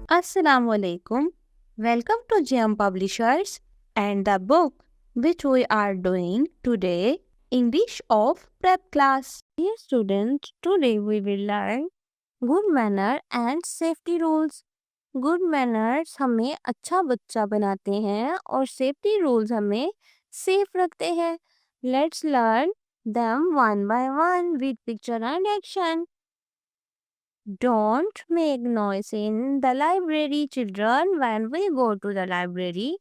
Assalamu alaikum. Welcome to GM Publishers and the book which we are doing today, English of Prep Class. Dear students, today we will learn good manner and safety rules. Good manners हमें अच्छा बच्चा बनाते हैं और safety rules हमें safe रखते हैं. Let's learn them one by one with picture and action. Don't make noise in the library, children. When we go to the library,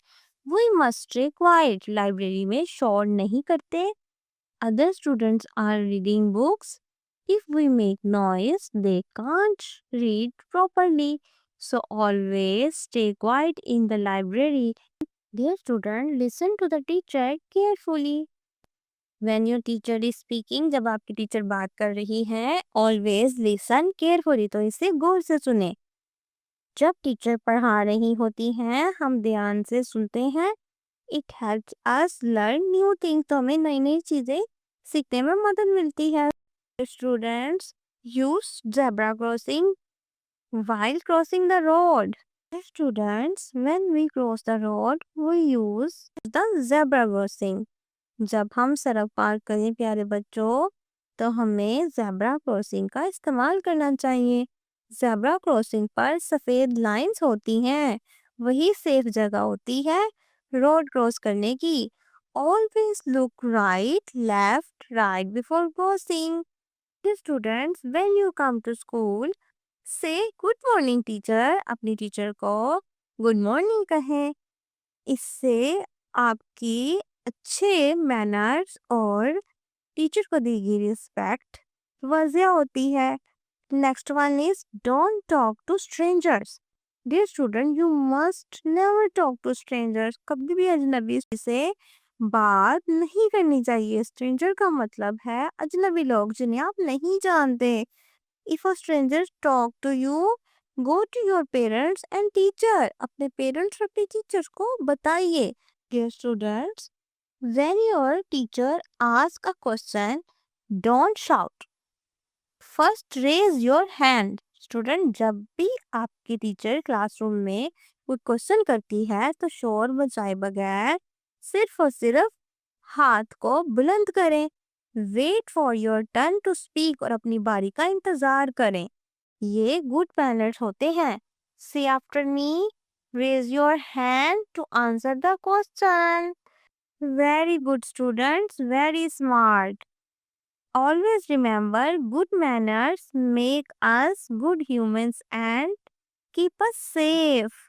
we must stay quiet. Library में शोर नहीं करते. Other students are reading books. If we make noise, they can't read properly. So always stay quiet in the library. Dear student, listen to the teacher carefully. When your teacher is speaking, जब आपकी teacher बात कर रही हैं, always listen carefully. तो इसे गौर से सुने. जब टीचर पढ़ा रही होती हैं, हम ध्यान से सुनते हैं. It helps us learn new things. तो हमें नई नई चीजें सीखने में मदद मिलती है. Students use zebra crossing while crossing the road. Students, when we cross the road, we use the zebra crossing. जब हम सड़क पार करें प्यारे बच्चों, तो हमें ज़ेब्रा क्रॉसिंग का इस्तेमाल करना चाहिए. ज़ेब्रा क्रॉसिंग पर सफ़ेद लाइंस होती हैं, वही सेफ जगह होती है रोड क्रॉस करने की. Always look right, left, right before crossing. Students, when you come to school, say good morning teacher. अपनी टीचर को गुड मॉर्निंग कहें. इससे आपकी अच्छे मैनर्स और टीचर को दी गई रिस्पेक्ट वजह होती है. Next one is don't talk to strangers. Dear student, you must never talk to strangers. कभी भी अजनबी से बात नहीं करनी चाहिए. स्ट्रेंजर का मतलब है अजनबी लोग जिन्हें आप नहीं जानते. If a stranger talk to you, go to your parents and teacher. अपने पेरेंट्स और अपने टीचर को बताइए. Dear students, when your teacher asks a question, don't shout. First raise your hand. Student, जब भी आपकी टीचर क्लासरूम में कोई क्वेश्चन करती है तो शोर मचाए बगैर सिर्फ और सिर्फ हाथ को बुलंद करें. Wait for your turn to speak. और अपनी बारी का इंतजार करें. ये गुड मैनर्स होते हैं. Say after me, raise your hand to answer the question. Very good students, very smart. Always remember, good manners make us good humans and keep us safe.